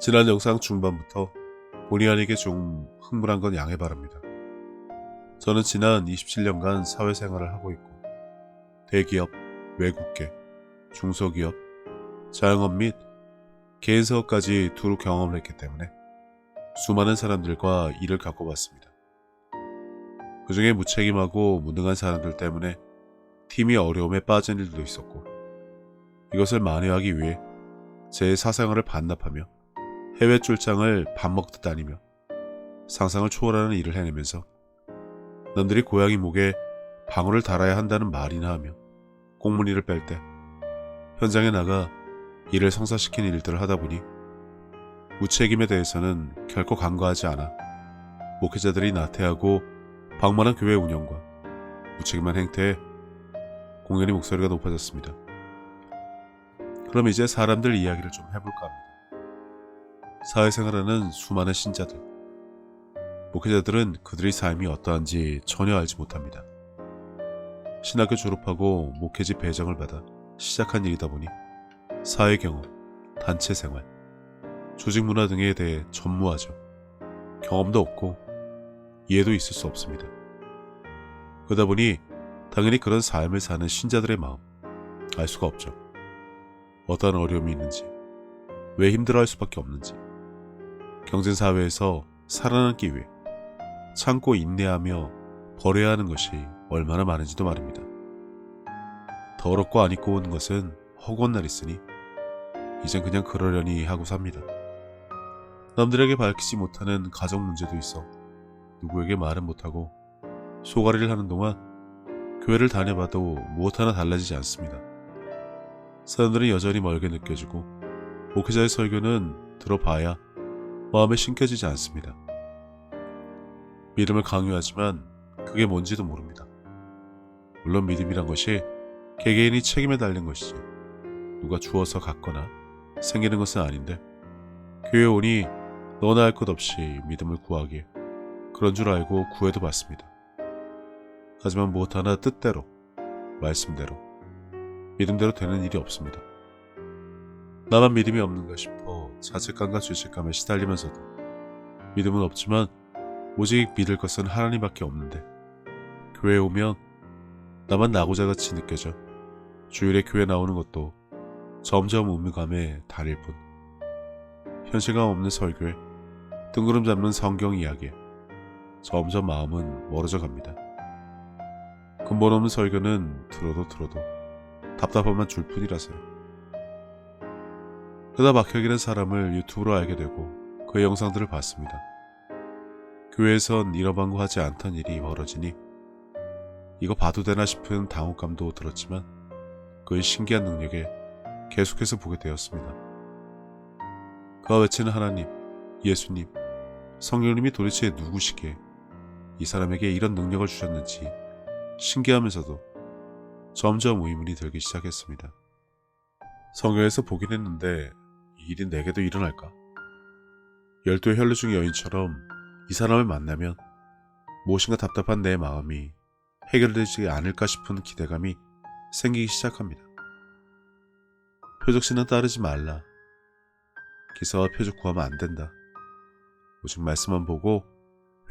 지난 영상 중반부터 본의 아니게 좀 흥분한 건 양해 바랍니다. 저는 지난 27년간 사회생활을 하고 있고 대기업, 외국계, 중소기업, 자영업 및 개인사업까지 두루 경험을 했기 때문에 수많은 사람들과 일을 겪어봤습니다. 그 중에 무책임하고 무능한 사람들 때문에 팀이 어려움에 빠진 일도 있었고, 이것을 만회하기 위해 제 사생활을 반납하며 해외 출장을 밥 먹듯 다니며 상상을 초월하는 일을 해내면서 남들이 고양이 목에 방울을 달아야 한다는 말이나 하며 꽁무니를 뺄 때 현장에 나가 일을 성사시키는 일들을 하다 보니 무책임에 대해서는 결코 간과하지 않아 목회자들이 나태하고 방만한 교회 운영과 무책임한 행태에 공연히 목소리가 높아졌습니다. 그럼 이제 사람들 이야기를 좀 해볼까 합니다. 사회생활하는 수많은 신자들, 목회자들은 그들의 삶이 어떠한지 전혀 알지 못합니다. 신학교 졸업하고 목회지 배정을 받아 시작한 일이다 보니 사회경험, 단체생활, 조직문화 등에 대해 전무하죠. 경험도 없고 이해도 있을 수 없습니다. 그러다 보니 당연히 그런 삶을 사는 신자들의 마음 알 수가 없죠. 어떠한 어려움이 있는지, 왜 힘들어할 수밖에 없는지, 경쟁사회에서 살아남기 위해 참고 인내하며 버려야 하는 것이 얼마나 많은지도 말입니다. 더럽고 안 입고 오는 것은 허구한 날 있으니 이젠 그냥 그러려니 하고 삽니다. 남들에게 밝히지 못하는 가정 문제도 있어 누구에게 말은 못하고 소가리를 하는 동안 교회를 다녀봐도 무엇 하나 달라지지 않습니다. 사람들은 여전히 멀게 느껴지고 목회자의 설교는 들어봐야 마음에 심겨지지 않습니다. 믿음을 강요하지만 그게 뭔지도 모릅니다. 물론 믿음이란 것이 개개인이 책임에 달린 것이지 누가 주어서 갖거나 생기는 것은 아닌데, 교회 오니 너나 할 것 없이 믿음을 구하기에 그런 줄 알고 구해도 받습니다. 하지만 무엇 하나 뜻대로, 말씀대로, 믿음대로 되는 일이 없습니다. 나만 믿음이 없는가 싶어 자책감과 죄책감에 시달리면서도 믿음은 없지만 오직 믿을 것은 하나님밖에 없는데, 교회에 오면 나만 나고자같이 느껴져 주일에 교회 나오는 것도 점점 의무감에 달릴 뿐, 현실감 없는 설교에 뜬구름 잡는 성경 이야기에 점점 마음은 멀어져 갑니다. 근본 없는 설교는 들어도 답답함만 줄 뿐이라서요. 그러다 박혁이라는 사람을 유튜브로 알게 되고 그의 영상들을 봤습니다. 교회에선 이러방구하지 않던 일이 벌어지니 이거 봐도 되나 싶은 당혹감도 들었지만 그의 신기한 능력에 계속해서 보게 되었습니다. 그가 외치는 하나님, 예수님, 성령님이 도대체 누구시기에 이 사람에게 이런 능력을 주셨는지 신기하면서도 점점 의문이 들기 시작했습니다. 성경에서 보긴 했는데 이 일이 내게도 일어날까? 12의 혈루 중의 여인처럼 이 사람을 만나면 무엇인가 답답한 내 마음이 해결되지 않을까 싶은 기대감이 생기기 시작합니다. 표적신은 따르지 말라. 기사와 표적 구하면 안 된다. 오직 말씀만 보고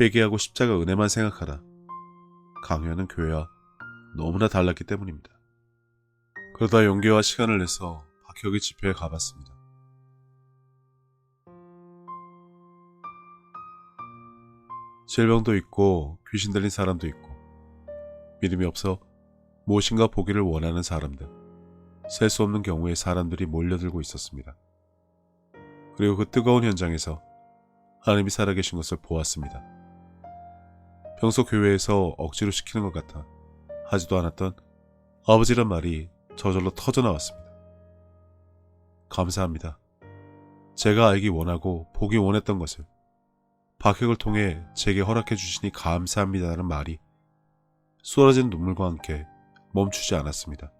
회개하고 십자가 은혜만 생각하라. 강요하는 교회와 너무나 달랐기 때문입니다. 그러다 용기와 시간을 내서 박혁의 집회에 가봤습니다. 질병도 있고 귀신 들린 사람도 있고 믿음이 없어 무엇인가 보기를 원하는 사람들, 셀 수 없는 경우에 사람들이 몰려들고 있었습니다. 그리고 그 뜨거운 현장에서 하나님이 살아계신 것을 보았습니다. 평소 교회에서 억지로 시키는 것 같아 하지도 않았던 아버지란 말이 저절로 터져나왔습니다. 감사합니다. 제가 알기 원하고 보기 원했던 것을 박혁을 통해 제게 허락해 주시니 감사합니다라는 말이 쏟아진 눈물과 함께 멈추지 않았습니다.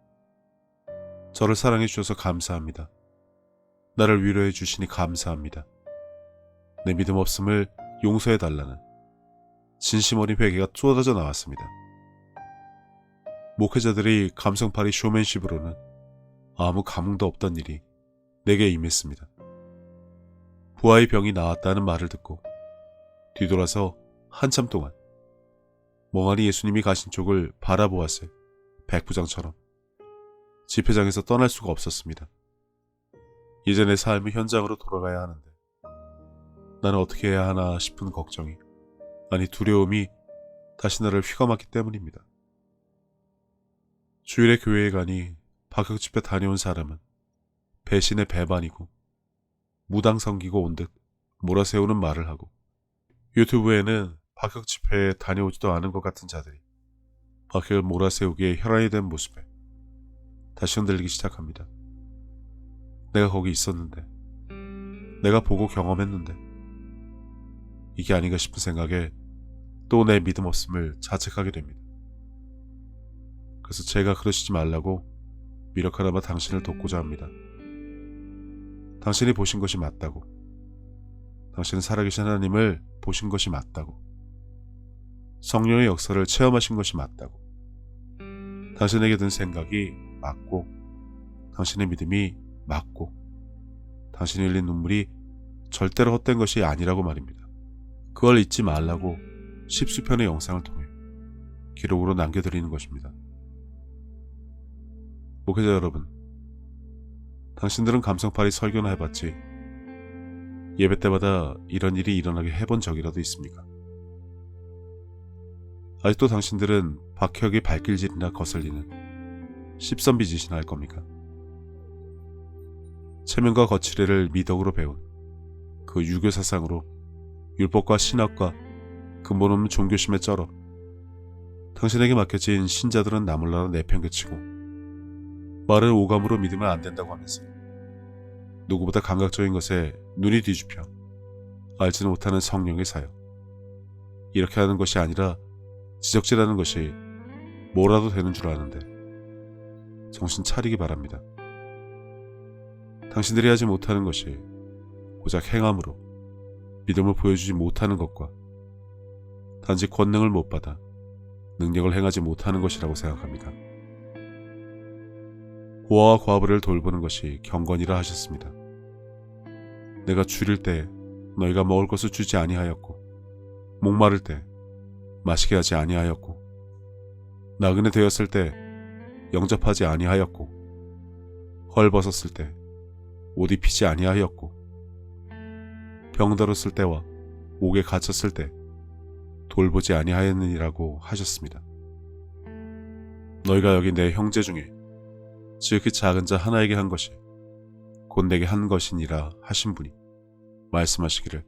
저를 사랑해 주셔서 감사합니다. 나를 위로해 주시니 감사합니다. 내 믿음 없음을 용서해 달라는 진심 어린 회개가 쏟아져 나왔습니다. 목회자들이 감성파리 쇼맨십으로는 아무 감흥도 없던 일이 내게 임했습니다. 부하의 병이 나았다는 말을 듣고 뒤돌아서 한참 동안 멍하니 예수님이 가신 쪽을 바라보았을 백부장처럼 집회장에서 떠날 수가 없었습니다. 이제 내 삶의 현장으로 돌아가야 하는데 나는 어떻게 해야 하나 싶은 걱정이, 아니 두려움이 다시 나를 휘감았기 때문입니다. 주일에 교회에 가니 박혁 집회 다녀온 사람은 배신의 배반이고 무당 섬기고 온 듯 몰아세우는 말을 하고, 유튜브에는 박혁 집회에 다녀오지도 않은 것 같은 자들이 박혁을 몰아세우기에 혈안이 된 모습에 다시 흔들리기 시작합니다. 내가 거기 있었는데, 내가 보고 경험했는데, 이게 아닌가 싶은 생각에 또 내 믿음 없음을 자책하게 됩니다. 그래서 제가 그러시지 말라고 미력하나마 당신을 돕고자 합니다. 당신이 보신 것이 맞다고, 당신은 살아계신 하나님을 보신 것이 맞다고, 성령의 역사를 체험하신 것이 맞다고, 당신에게 든 생각이 맞고, 당신의 믿음이 맞고, 당신이 흘린 눈물이 절대로 헛된 것이 아니라고 말입니다. 그걸 잊지 말라고 십수편의 영상을 통해 기록으로 남겨드리는 것입니다. 목회자 여러분, 당신들은 감성팔이 설교나 해봤지 예배 때마다 이런 일이 일어나게 해본 적이라도 있습니까? 아직도 당신들은 박혁의 발길질이나 거슬리는 십선비짓이나 할 겁니까? 체면과 거칠애를 미덕으로 배운 그 유교 사상으로 율법과 신학과 근본 없는 종교심에 쩔어 당신에게 맡겨진 신자들은 나몰라라 내팽개치고 말을 오감으로 믿으면 안 된다고 하면서 누구보다 감각적인 것에 눈이 뒤집혀 알지는 못하는 성령의 사역, 이렇게 하는 것이 아니라 지적질하는 것이 뭐라도 되는 줄 아는데 정신 차리기 바랍니다. 당신들이 하지 못하는 것이 고작 행함으로 믿음을 보여주지 못하는 것과 단지 권능을 못 받아 능력을 행하지 못하는 것이라고 생각합니다. 고아와 과부를 돌보는 것이 경건이라 하셨습니다. 내가 줄일 때 너희가 먹을 것을 주지 아니하였고, 목마를 때 마시게 하지 아니하였고, 나그네 되었을 때 영접하지 아니하였고, 헐벗었을 때 옷 입히지 아니하였고, 병들었을 때와 옥에 갇혔을 때 돌보지 아니하였느니라고 하셨습니다. 너희가 여기 내 형제 중에 지극히 작은 자 하나에게 한 것이 곧 내게 한 것이니라 하신 분이 말씀하시기를,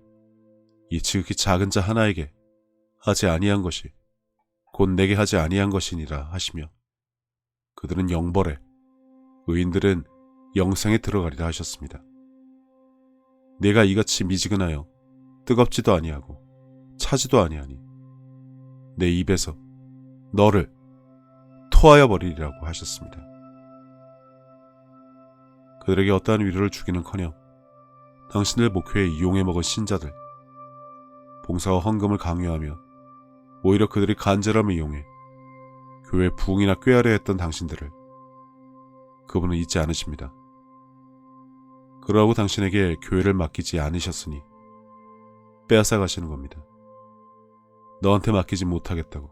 이 지극히 작은 자 하나에게 하지 아니한 것이 곧 내게 하지 아니한 것이니라 하시며, 그들은 영벌에, 의인들은 영생에 들어가리라 하셨습니다. 내가 이같이 미지근하여 뜨겁지도 아니하고 차지도 아니하니 내 입에서 너를 토하여 버리리라고 하셨습니다. 그들에게 어떠한 위로를 주기는커녕 당신들 목회에 이용해 먹은 신자들, 봉사와 헌금을 강요하며 오히려 그들이 간절함을 이용해 교회 부흥이나 꾀하려 했던 당신들을 그분은 잊지 않으십니다. 그러하고 당신에게 교회를 맡기지 않으셨으니 빼앗아 가시는 겁니다. 너한테 맡기지 못하겠다고.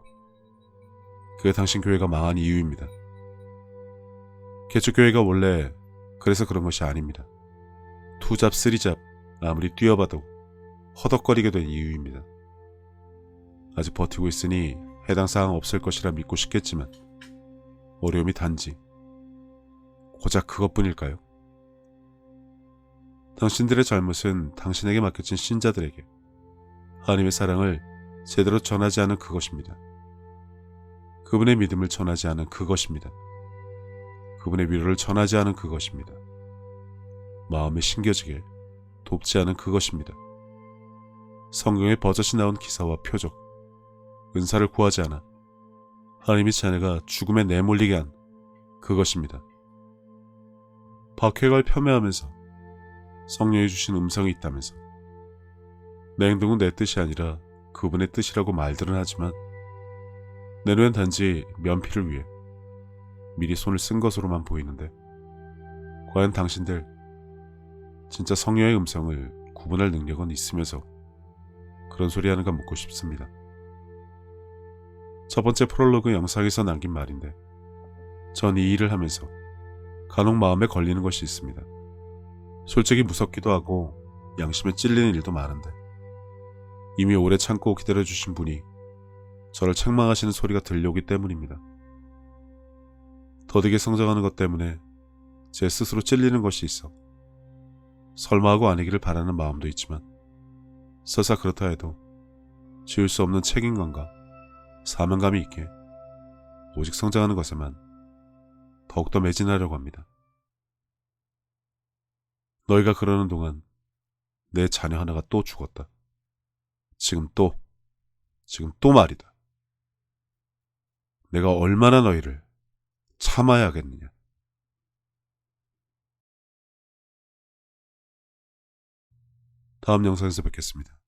그게 당신 교회가 망한 이유입니다. 개척교회가 원래 그래서 그런 것이 아닙니다. 투잡, 쓰리잡 아무리 뛰어봐도 허덕거리게 된 이유입니다. 아직 버티고 있으니 해당 사항 없을 것이라 믿고 싶겠지만 어려움이 단지 고작 그것뿐일까요? 당신들의 잘못은 당신에게 맡겨진 신자들에게 하나님의 사랑을 제대로 전하지 않은 그것입니다. 그분의 믿음을 전하지 않은 그것입니다. 그분의 위로를 전하지 않은 그것입니다. 마음에 심겨지게 돕지 않은 그것입니다. 성경에 버젓이 나온 기사와 표적, 은사를 구하지 않아 하나님의 자녀가 죽음에 내몰리게 한 그것입니다. 박해갈 폄훼하면서 성령이 주신 음성이 있다면서 내 행동은 내 뜻이 아니라 그분의 뜻이라고 말들은 하지만 내 눈엔 단지 면피를 위해 미리 손을 쓴 것으로만 보이는데, 과연 당신들 진짜 성령의 음성을 구분할 능력은 있으면서 그런 소리 하는가 묻고 싶습니다. 첫 번째 프롤로그 영상에서 남긴 말인데 전 이 일을 하면서 간혹 마음에 걸리는 것이 있습니다. 솔직히 무섭기도 하고 양심에 찔리는 일도 많은데 이미 오래 참고 기다려주신 분이 저를 책망하시는 소리가 들려오기 때문입니다. 더디게 성장하는 것 때문에 제 스스로 찔리는 것이 있어 설마 하고 아니기를 바라는 마음도 있지만 설사 그렇다 해도 지울 수 없는 책임감과 사명감이 있기에 오직 성장하는 것에만 더욱더 매진하려고 합니다. 너희가 그러는 동안 내 자녀 하나가 또 죽었다. 지금 또 말이다. 내가 얼마나 너희를 참아야 하겠느냐. 다음 영상에서 뵙겠습니다.